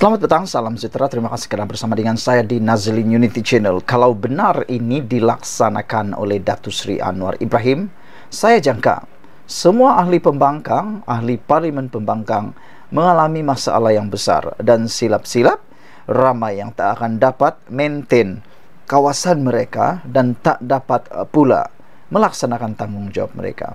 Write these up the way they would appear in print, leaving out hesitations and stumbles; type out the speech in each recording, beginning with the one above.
Selamat petang, salam sejahtera. Terima kasih kerana bersama dengan saya di Nazlin Unity Channel. Kalau benar ini dilaksanakan oleh Datuk Seri Anwar Ibrahim, saya jangka semua ahli pembangkang, ahli parlimen pembangkang mengalami masalah yang besar dan silap-silap ramai yang tak akan dapat maintain kawasan mereka dan tak dapat pula melaksanakan tanggungjawab mereka.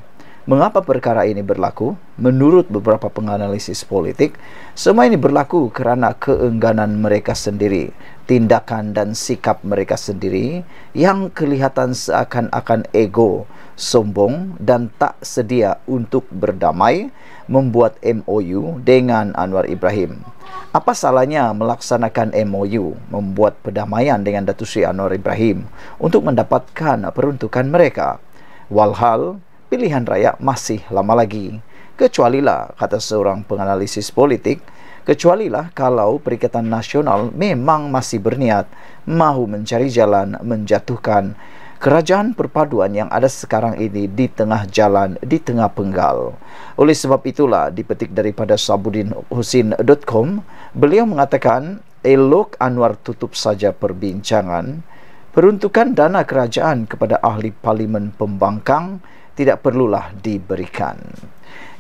Mengapa perkara ini berlaku? Menurut beberapa penganalisis politik, semua ini berlaku kerana keengganan mereka sendiri, tindakan dan sikap mereka sendiri yang kelihatan seakan-akan ego, sombong dan tak sedia untuk berdamai membuat MOU dengan Anwar Ibrahim. Apa salahnya melaksanakan MOU, membuat perdamaian dengan Datuk Seri Anwar Ibrahim untuk mendapatkan peruntukan mereka? Walhal pilihan raya masih lama lagi. Kecualilah, kata seorang penganalisis politik, kecualilah kalau Perikatan Nasional memang masih berniat mahu mencari jalan menjatuhkan kerajaan perpaduan yang ada sekarang ini di tengah jalan, di tengah penggal. Oleh sebab itulah, dipetik daripada sabudinhusin.com, beliau mengatakan, elok Anwar tutup saja perbincangan, peruntukan dana kerajaan kepada ahli parlimen pembangkang tidak perlulah diberikan.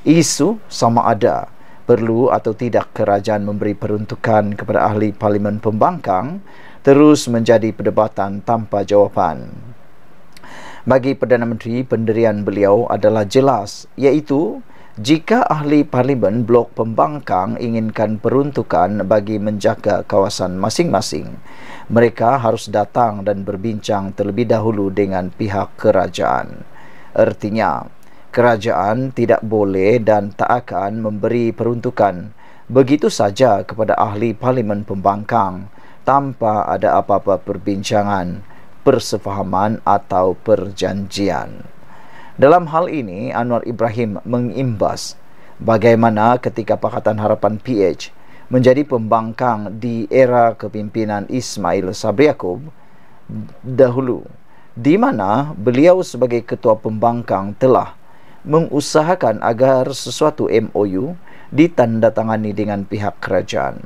Isu sama ada perlu atau tidak kerajaan memberi peruntukan kepada ahli parlimen pembangkang terus menjadi perdebatan tanpa jawapan. Bagi Perdana Menteri, pendirian beliau adalah jelas, iaitu jika ahli parlimen blok pembangkang inginkan peruntukan bagi menjaga kawasan masing-masing, mereka harus datang dan berbincang terlebih dahulu dengan pihak kerajaan. Artinya, kerajaan tidak boleh dan tak akan memberi peruntukan begitu saja kepada ahli parlimen pembangkang tanpa ada apa-apa perbincangan, persefahaman atau perjanjian. Dalam hal ini, Anwar Ibrahim mengimbas bagaimana ketika Pakatan Harapan PH menjadi pembangkang di era kepimpinan Ismail Sabri Yaakob dahulu, di mana beliau sebagai ketua pembangkang telah mengusahakan agar sesuatu MOU ditandatangani dengan pihak kerajaan.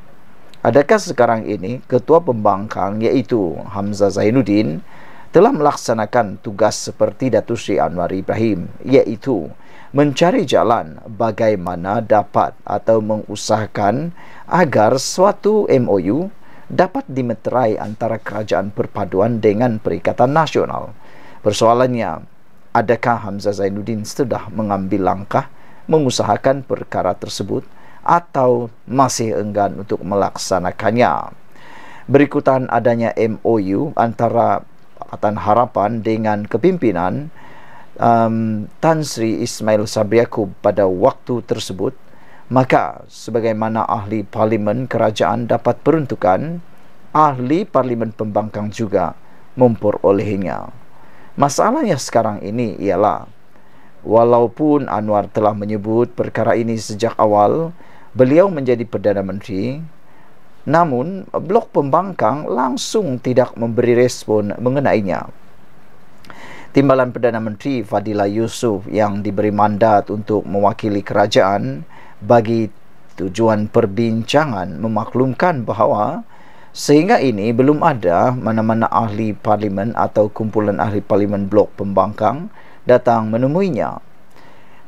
Adakah sekarang ini ketua pembangkang iaitu Hamzah Zainuddin telah melaksanakan tugas seperti Datuk Seri Anwar Ibrahim, iaitu mencari jalan bagaimana dapat atau mengusahakan agar suatu MOU dapat dimeterai antara kerajaan perpaduan dengan Perikatan Nasional? Persoalannya, adakah Hamzah Zainuddin sudah mengambil langkah mengusahakan perkara tersebut atau masih enggan untuk melaksanakannya? Berikutan adanya MOU antara Pakatan Harapan dengan kepimpinan Tan Sri Ismail Sabri Yaakob pada waktu tersebut, maka sebagaimana ahli parlimen kerajaan dapat peruntukan, ahli parlimen pembangkang juga memperolehinya. Masalahnya sekarang ini ialah, walaupun Anwar telah menyebut perkara ini sejak awal beliau menjadi Perdana Menteri, namun blok pembangkang langsung tidak memberi respon mengenainya. Timbalan Perdana Menteri Fadillah Yusof yang diberi mandat untuk mewakili kerajaan bagi tujuan perbincangan memaklumkan bahawa sehingga ini belum ada mana-mana ahli parlimen atau kumpulan ahli parlimen blok pembangkang datang menemuinya.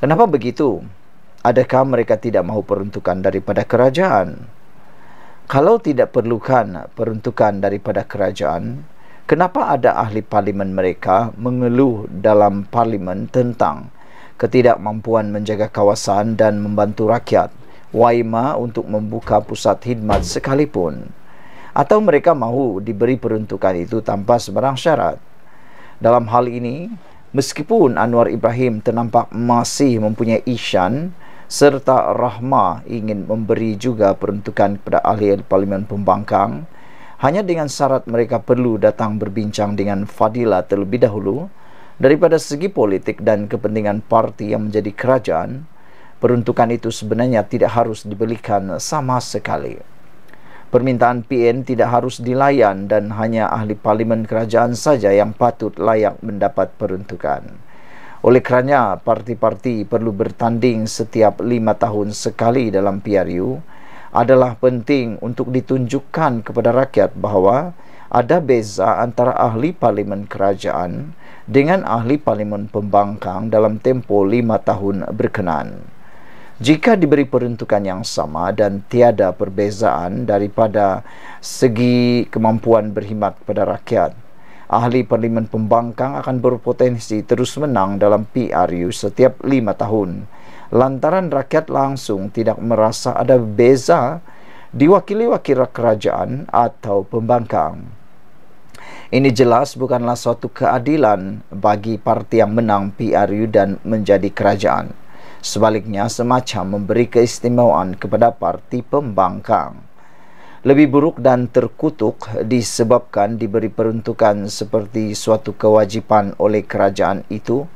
Kenapa begitu? Adakah mereka tidak mahu peruntukan daripada kerajaan? Kalau tidak perlukan peruntukan daripada kerajaan, kenapa ada ahli parlimen mereka mengeluh dalam parlimen tentang ketidakmampuan menjaga kawasan dan membantu rakyat, waima untuk membuka pusat khidmat sekalipun? Atau mereka mahu diberi peruntukan itu tanpa sebarang syarat? Dalam hal ini, meskipun Anwar Ibrahim ternampak masih mempunyai isyan serta rahmah ingin memberi juga peruntukan kepada ahli parlimen pembangkang, hanya dengan syarat mereka perlu datang berbincang dengan Fadillah terlebih dahulu. Daripada segi politik dan kepentingan parti yang menjadi kerajaan, peruntukan itu sebenarnya tidak harus diberikan sama sekali. Permintaan PN tidak harus dilayan dan hanya ahli parlimen kerajaan saja yang patut layak mendapat peruntukan. Oleh kerana parti-parti perlu bertanding setiap 5 tahun sekali dalam PRU, adalah penting untuk ditunjukkan kepada rakyat bahawa ada beza antara ahli parlimen kerajaan dengan ahli parlimen pembangkang dalam tempoh 5 tahun berkenaan. Jika diberi peruntukan yang sama dan tiada perbezaan daripada segi kemampuan berkhidmat kepada rakyat, ahli parlimen pembangkang akan berpotensi terus menang dalam PRU setiap 5 tahun. Lantaran rakyat langsung tidak merasa ada beza diwakili wakil kerajaan atau pembangkang. Ini jelas bukanlah suatu keadilan bagi parti yang menang PRU dan menjadi kerajaan. Sebaliknya, semacam memberi keistimewaan kepada parti pembangkang. Lebih buruk dan terkutuk disebabkan diberi peruntukan seperti suatu kewajipan oleh kerajaan itu.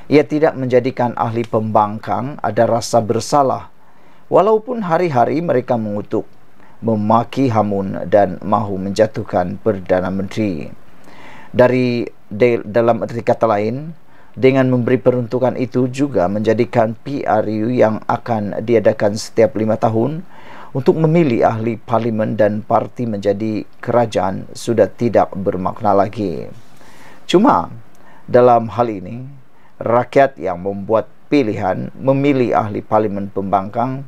Ia tidak menjadikan ahli pembangkang ada rasa bersalah, walaupun hari-hari mereka mengutuk, memaki hamun dan mahu menjatuhkan Perdana Menteri. Dalam arti kata lain, dengan memberi peruntukan itu juga menjadikan PRU yang akan diadakan setiap 5 tahun untuk memilih ahli parlimen dan parti menjadi kerajaan sudah tidak bermakna lagi. Cuma dalam hal ini, rakyat yang membuat pilihan memilih ahli parlimen pembangkang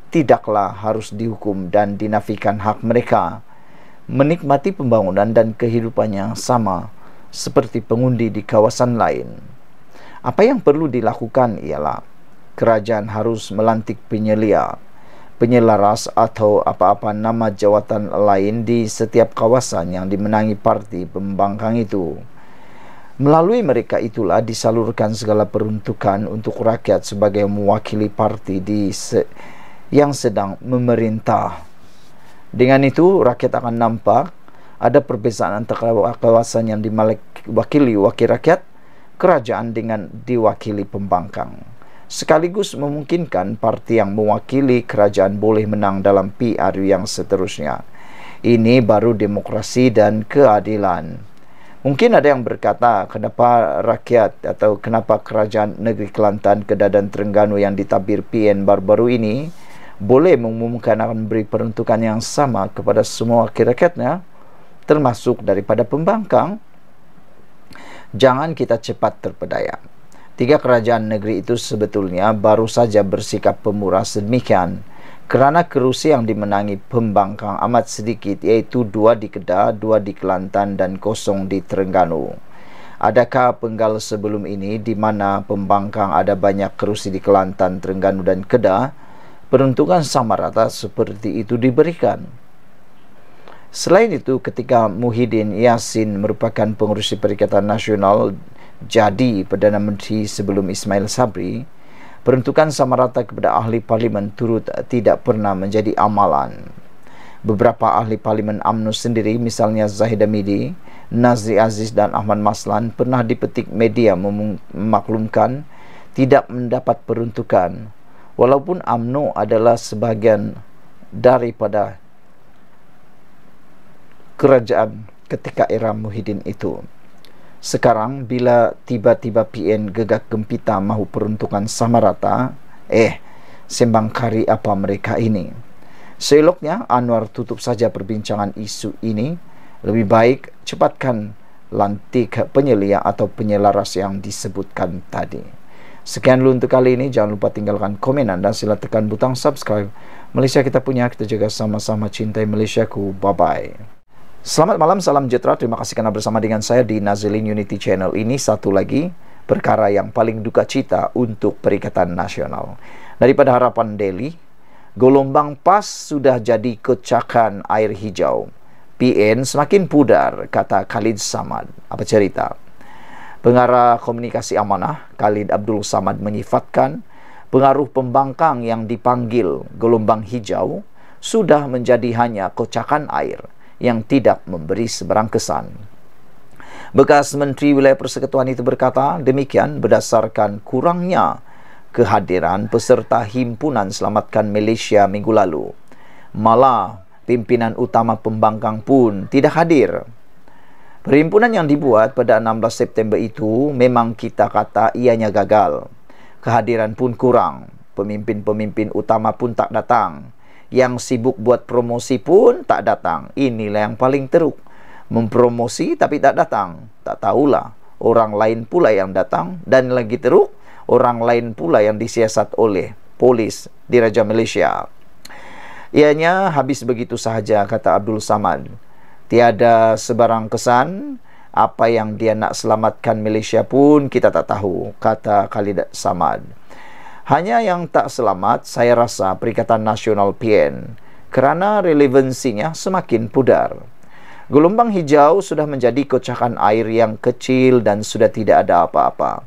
tidaklah harus dihukum dan dinafikan hak mereka menikmati pembangunan dan kehidupannya sama seperti pengundi di kawasan lain. Apa yang perlu dilakukan ialah kerajaan harus melantik penyelia, penyelaras atau apa-apa nama jawatan lain di setiap kawasan yang dimenangi parti pembangkang itu. Melalui mereka itulah disalurkan segala peruntukan untuk rakyat sebagai mewakili parti yang sedang memerintah. Dengan itu, rakyat akan nampak ada perbezaan antara kawasan yang diwakili wakil rakyat, kerajaan dengan diwakili pembangkang. Sekaligus memungkinkan parti yang mewakili kerajaan boleh menang dalam PRU yang seterusnya. Ini baru demokrasi dan keadilan. Mungkin ada yang berkata, kenapa rakyat atau kenapa kerajaan negeri Kelantan, Kedah dan Terengganu yang ditabir PN baru-baru ini boleh mengumumkan akan memberi peruntukan yang sama kepada semua wakil rakyatnya, termasuk daripada pembangkang. Jangan kita cepat terpedaya. 3 kerajaan negeri itu sebetulnya baru saja bersikap pemurah sedemikian kerana kerusi yang dimenangi pembangkang amat sedikit, iaitu 2 di Kedah, 2 di Kelantan dan 0 di Terengganu. Adakah penggal sebelum ini di mana pembangkang ada banyak kerusi di Kelantan, Terengganu dan Kedah, peruntukan sama rata seperti itu diberikan? Selain itu, ketika Muhyiddin Yassin merupakan pengurusi Perikatan Nasional jadi Perdana Menteri sebelum Ismail Sabri, peruntukan sama rata kepada ahli parlimen turut tidak pernah menjadi amalan. Beberapa ahli parlimen UMNO sendiri, misalnya Zahid Hamidi, Nazri Aziz dan Ahmad Maslan, pernah dipetik media memaklumkan tidak mendapat peruntukan, walaupun UMNO adalah sebahagian daripada kerajaan ketika era Muhyiddin itu. Sekarang bila tiba-tiba PN gegak gempita mahu peruntukan sama rata, sembang kari apa mereka ini? Seeloknya Anwar tutup saja perbincangan isu ini. Lebih baik cepatkan lantik penyelia atau penyelaras yang disebutkan tadi. Sekian dulu untuk kali ini. Jangan lupa tinggalkan komenan dan sila tekan butang subscribe. Malaysia kita punya, kita jaga sama-sama, cintai Malaysiaku. Bye-bye. Selamat malam, salam sejahtera. Terima kasih kerana bersama dengan saya di Nazilin Unity Channel. Ini satu lagi perkara yang paling duka cita untuk Perikatan Nasional. Daripada Harapan Daily, gelombang PAS sudah jadi kocakan air hijau. PN semakin pudar, kata Khalid Samad. Apa cerita? Pengarah Komunikasi Amanah, Khalid Abdul Samad, menyifatkan pengaruh pembangkang yang dipanggil gelombang hijau sudah menjadi hanya kocakan air yang tidak memberi seberang kesan. Bekas Menteri Wilayah Persekutuan itu berkata demikian berdasarkan kurangnya kehadiran peserta Himpunan Selamatkan Malaysia minggu lalu. Malah pimpinan utama pembangkang pun tidak hadir. Perhimpunan yang dibuat pada 16 September itu memang kita kata ianya gagal. Kehadiran pun kurang. Pemimpin-pemimpin utama pun tak datang. Yang sibuk buat promosi pun tak datang. Inilah yang paling teruk. Mempromosi tapi tak datang. Tak tahulah. Orang lain pula yang datang. Dan lagi teruk, orang lain pula yang disiasat oleh polis di Raja Malaysia. Ianya habis begitu sahaja, kata Abdul Samad. Tiada sebarang kesan. Apa yang dia nak selamatkan Malaysia pun kita tak tahu, kata Khalid Samad. Hanya yang tak selamat saya rasa Perikatan Nasional PN kerana relevansinya semakin pudar. Gelombang hijau sudah menjadi kocakan air yang kecil dan sudah tidak ada apa-apa.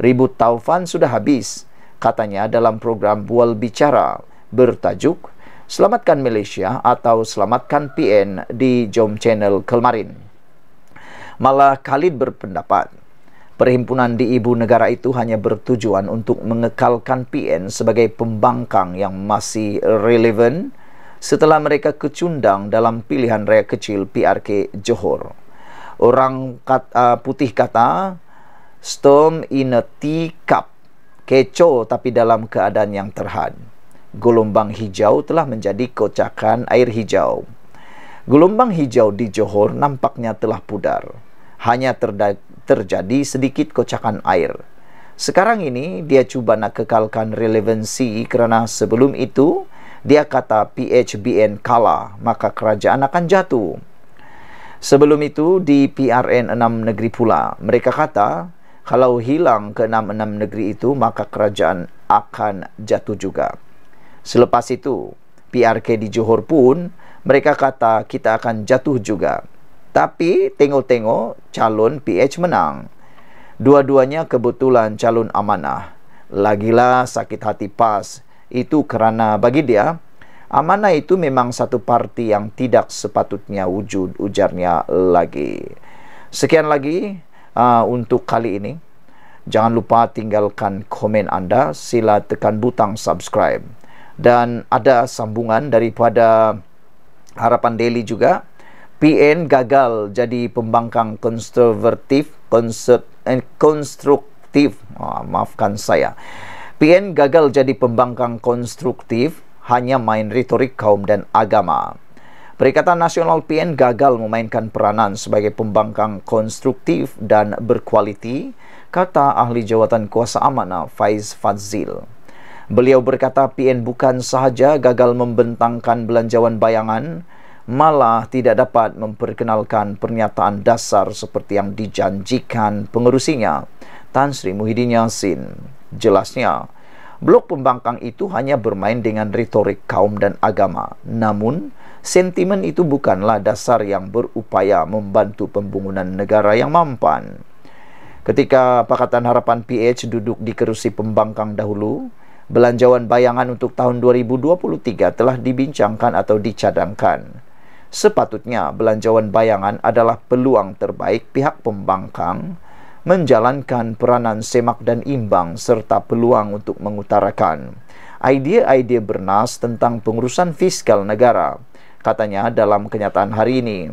Ribut taufan sudah habis, katanya dalam program Bual Bicara bertajuk Selamatkan Malaysia atau Selamatkan PN di Jom Channel kemarin. Malah Khalid berpendapat perhimpunan di ibu negara itu hanya bertujuan untuk mengekalkan PN sebagai pembangkang yang masih relevan setelah mereka kecundang dalam pilihan raya kecil PRK Johor. Orang putih kata, storm in a teacup, kecoh tapi dalam keadaan yang terhad. Gelombang hijau telah menjadi kocakan air hijau. Gelombang hijau di Johor nampaknya telah pudar. Hanya terjadi sedikit kocakan air. Sekarang ini dia cuba nak kekalkan relevansi kerana sebelum itu dia kata PHBN kalah, maka kerajaan akan jatuh. Sebelum itu di PRN 6 negeri pula, mereka kata kalau hilang ke 6 negeri itu maka kerajaan akan jatuh juga. Selepas itu PRK di Johor pun mereka kata kita akan jatuh juga. Tapi tengok-tengok calon PH menang. Dua-duanya kebetulan calon amanah. Lagilah sakit hati PAS. Itu kerana bagi dia, amanah itu memang satu parti yang tidak sepatutnya wujud, ujarnya lagi. Sekian lagi untuk kali ini. Jangan lupa tinggalkan komen anda. Sila tekan butang subscribe. Dan ada sambungan daripada Harapan Daily juga. PN gagal jadi pembangkang konstruktif. Maafkan saya. PN gagal jadi pembangkang konstruktif, hanya main retorik kaum dan agama. Perikatan Nasional PN gagal memainkan peranan sebagai pembangkang konstruktif dan berkualiti, kata ahli jawatan kuasa amanah Faiz Fadzil. Beliau berkata PN bukan sahaja gagal membentangkan belanjawan bayangan, malah tidak dapat memperkenalkan pernyataan dasar seperti yang dijanjikan pengerusinya, Tan Sri Muhyiddin Yassin. Jelasnya, blok pembangkang itu hanya bermain dengan retorik kaum dan agama. Namun, sentimen itu bukanlah dasar yang berupaya membantu pembangunan negara yang mampan. Ketika Pakatan Harapan PH duduk di kerusi pembangkang dahulu, belanjawan bayangan untuk tahun 2023 telah dibincangkan atau dicadangkan. Sepatutnya belanjawan bayangan adalah peluang terbaik pihak pembangkang menjalankan peranan semak dan imbang serta peluang untuk mengutarakan idea-idea bernas tentang pengurusan fiskal negara, katanya dalam kenyataan hari ini.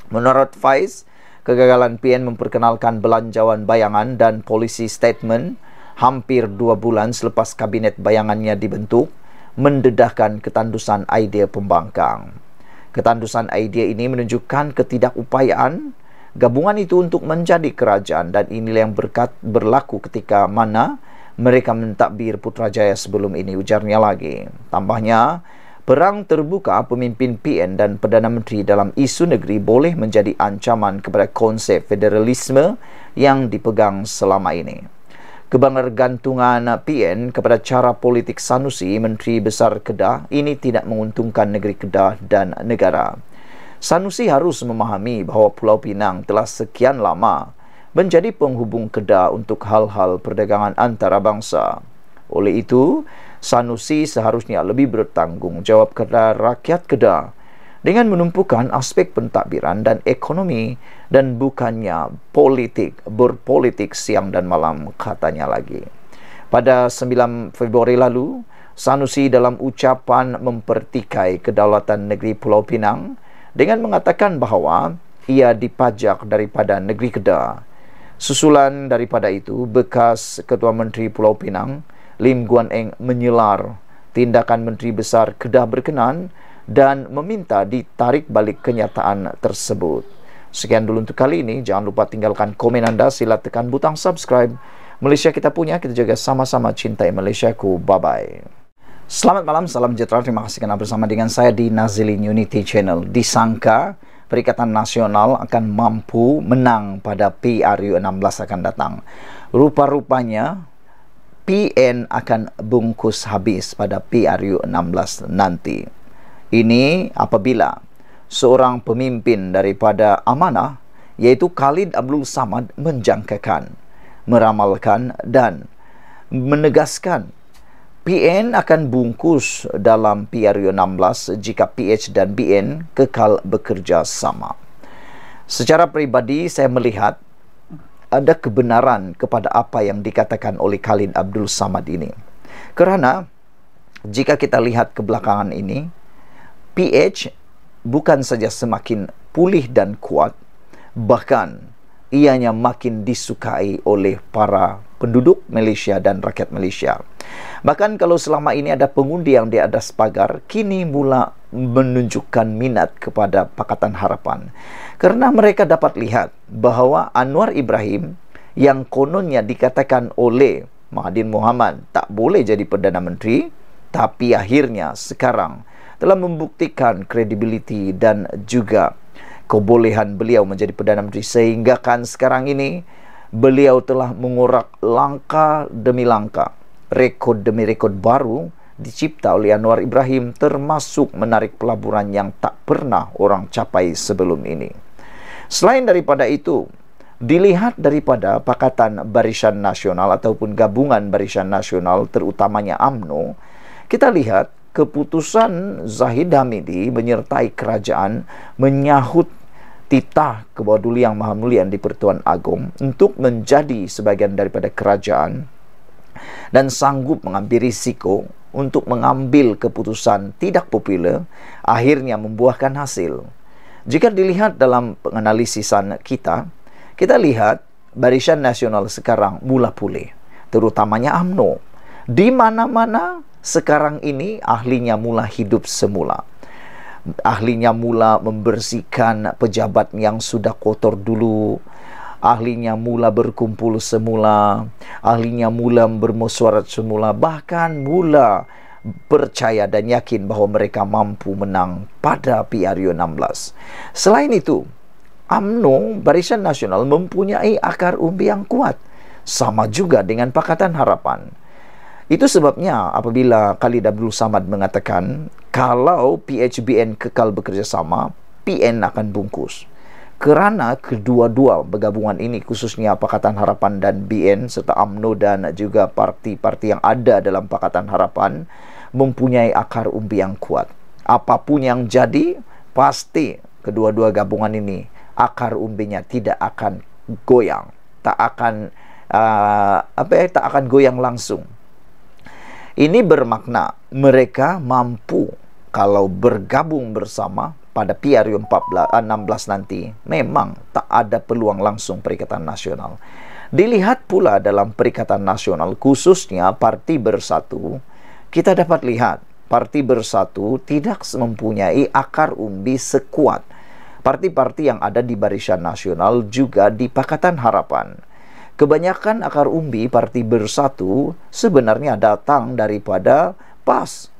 Menurut Faiz, kegagalan PN memperkenalkan belanjawan bayangan dan polisi statement hampir 2 bulan selepas kabinet bayangannya dibentuk mendedahkan ketandusan idea pembangkang. Ketandusan idea ini menunjukkan ketidakupayaan gabungan itu untuk menjadi kerajaan, dan inilah yang berlaku ketika mana mereka mentadbir Putrajaya sebelum ini, ujarnya lagi. Tambahnya, perang terbuka pemimpin PN dan Perdana Menteri dalam isu negeri boleh menjadi ancaman kepada konsep federalisme yang dipegang selama ini. Kebergantungan PN kepada cara politik Sanusi, Menteri Besar Kedah, ini tidak menguntungkan negeri Kedah dan negara. Sanusi harus memahami bahawa Pulau Pinang telah sekian lama menjadi penghubung Kedah untuk hal-hal perdagangan antarabangsa. Oleh itu, Sanusi seharusnya lebih bertanggungjawab kepada rakyat Kedah dengan menumpukan aspek pentadbiran dan ekonomi dan bukannya berpolitik siang dan malam, katanya lagi. Pada 9 Februari lalu, Sanusi dalam ucapan mempertikai kedaulatan negeri Pulau Pinang dengan mengatakan bahawa ia dipajak daripada negeri Kedah. Susulan daripada itu, bekas Ketua Menteri Pulau Pinang, Lim Guan Eng, menyelar tindakan Menteri Besar Kedah berkenan dan meminta ditarik balik kenyataan tersebut. Sekian dulu untuk kali ini. Jangan lupa tinggalkan komen anda. Sila tekan butang subscribe. Malaysia kita punya, kita juga sama-sama cintai Malaysiaku. Bye-bye. Selamat malam, salam sejahtera. Terima kasih kerana bersama dengan saya di Nazilin Unity Channel. Disangka Perikatan Nasional akan mampu menang pada PRU 16 akan datang. Rupa-rupanya PN akan bungkus habis pada PRU 16 nanti. Ini apabila seorang pemimpin daripada Amanah, yaitu Khalid Abdul Samad, menjangkakan, meramalkan dan menegaskan PN akan bungkus dalam PRU 16 jika PH dan BN kekal bekerja sama. Secara peribadi saya melihat ada kebenaran kepada apa yang dikatakan oleh Khalid Abdul Samad ini. Kerana jika kita lihat kebelakangan ini, PH bukan saja semakin pulih dan kuat, bahkan ianya makin disukai oleh para penduduk Malaysia dan rakyat Malaysia. Bahkan kalau selama ini ada pengundi yang di atas pagar, kini mula menunjukkan minat kepada Pakatan Harapan. Kerana mereka dapat lihat bahawa Anwar Ibrahim yang kononnya dikatakan oleh Mahathir Mohamad tak boleh jadi Perdana Menteri, tapi akhirnya sekarang telah membuktikan kredibiliti dan juga kebolehan beliau menjadi Perdana Menteri, sehingga kan sekarang ini beliau telah mengorak langkah demi langkah, rekod demi rekod baru dicipta oleh Anwar Ibrahim, termasuk menarik pelaburan yang tak pernah orang capai sebelum ini. Selain daripada itu, dilihat daripada Pakatan Barisan Nasional ataupun Gabungan Barisan Nasional, terutamanya UMNO, kita lihat keputusan Zahid Hamidi menyertai kerajaan menyahut titah ke bawah Duli Yang Maha Mulia di Pertuan Agong untuk menjadi sebahagian daripada kerajaan dan sanggup mengambil risiko untuk mengambil keputusan tidak popular, akhirnya membuahkan hasil. Jika dilihat dalam penganalisisan kita lihat Barisan Nasional sekarang mula pulih, terutamanya UMNO. Di mana-mana sekarang ini ahlinya mula hidup semula. Ahlinya mula membersihkan pejabat yang sudah kotor dulu. Ahlinya mula berkumpul semula. Ahlinya mula bermesyuarat semula. Bahkan mula percaya dan yakin bahawa mereka mampu menang pada PRU 16. Selain itu, UMNO, Barisan Nasional, mempunyai akar umbi yang kuat. Sama juga dengan Pakatan Harapan. Itu sebabnya apabila Khalid Abdul Samad mengatakan kalau PHBN kekal bekerjasama, PN akan bungkus. Kerana kedua-dua bergabungan ini, khususnya Pakatan Harapan dan BN serta UMNO dan juga parti-parti yang ada dalam Pakatan Harapan, mempunyai akar umbi yang kuat. Apapun yang jadi, pasti kedua-dua gabungan ini akar umbinya tidak akan goyang, tak akan tak akan goyang langsung. Ini bermakna mereka mampu kalau bergabung bersama pada PRU 16 nanti, memang tak ada peluang langsung Perikatan Nasional. Dilihat pula dalam Perikatan Nasional, khususnya Parti Bersatu, kita dapat lihat Parti Bersatu tidak mempunyai akar umbi sekuat parti-parti yang ada di Barisan Nasional juga di Pakatan Harapan. Kebanyakan akar umbi Parti Bersatu sebenarnya datang daripada PAS.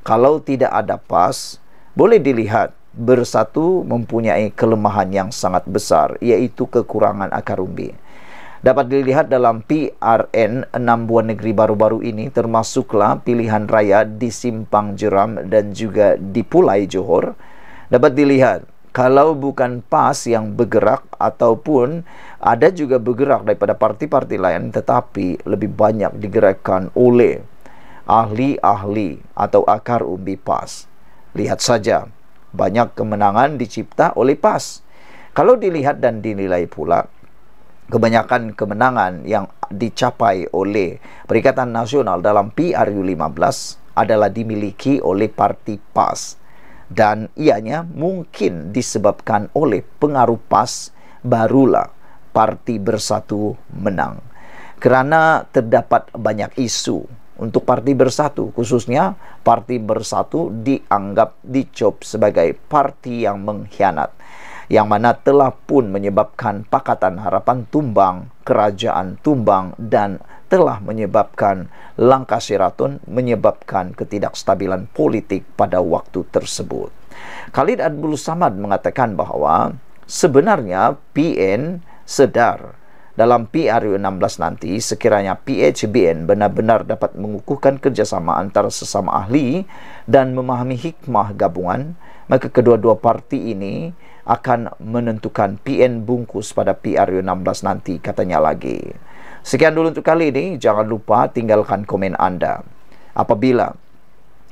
Kalau tidak ada PAS, boleh dilihat Bersatu mempunyai kelemahan yang sangat besar, iaitu kekurangan akar umbi. Dapat dilihat dalam PRN 6 buah negeri baru-baru ini, termasuklah pilihan raya di Simpang Jeram dan juga di Pulai Johor. Dapat dilihat kalau bukan PAS yang bergerak, ataupun ada juga bergerak daripada parti-parti lain, tetapi lebih banyak digerakkan oleh ahli-ahli atau akar umbi PAS. Lihat saja, banyak kemenangan dicipta oleh PAS. Kalau dilihat dan dinilai pula, kebanyakan kemenangan yang dicapai oleh Perikatan Nasional dalam PRU 15 adalah dimiliki oleh parti PAS. Dan ianya mungkin disebabkan oleh pengaruh PAS, barulah Parti Bersatu menang. Kerana terdapat banyak isu untuk Parti Bersatu, khususnya Parti Bersatu dianggap dicop sebagai parti yang mengkhianat, yang mana telah pun menyebabkan Pakatan Harapan tumbang, kerajaan tumbang, dan telah menyebabkan langkah Sheraton, menyebabkan ketidakstabilan politik pada waktu tersebut. Khalid Abdul Samad mengatakan bahwa sebenarnya PN sedar dalam PRU16 nanti sekiranya PHBN benar-benar dapat mengukuhkan kerjasama antara sesama ahli dan memahami hikmah gabungan, maka kedua-dua parti ini akan menentukan PN bungkus pada PRU16 nanti, katanya lagi. Sekian dulu untuk kali ini. Jangan lupa tinggalkan komen Anda. Apabila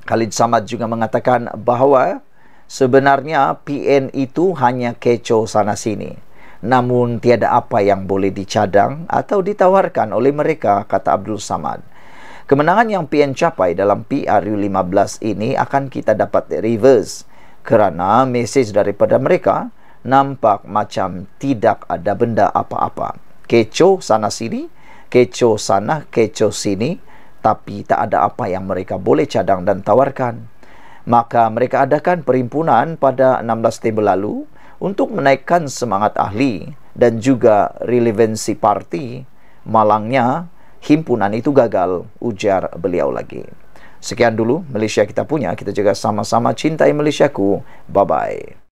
Khalid Samad juga mengatakan bahwa sebenarnya PN itu hanya kecoh sana-sini, namun tiada apa yang boleh dicadang atau ditawarkan oleh mereka, kata Abdul Samad. Kemenangan yang PN capai dalam PRU15 ini akan kita dapat reverse, kerana mesej daripada mereka nampak macam tidak ada benda apa-apa. Kecoh sana-sini, kecoh sana, kecoh sini, tapi tak ada apa yang mereka boleh cadang dan tawarkan. Maka mereka adakan perhimpunan pada 16 September lalu untuk menaikkan semangat ahli dan juga relevansi parti. Malangnya, himpunan itu gagal, ujar beliau lagi. Sekian dulu Malaysia kita punya. Kita juga sama-sama cintai Malaysiaku. Bye-bye.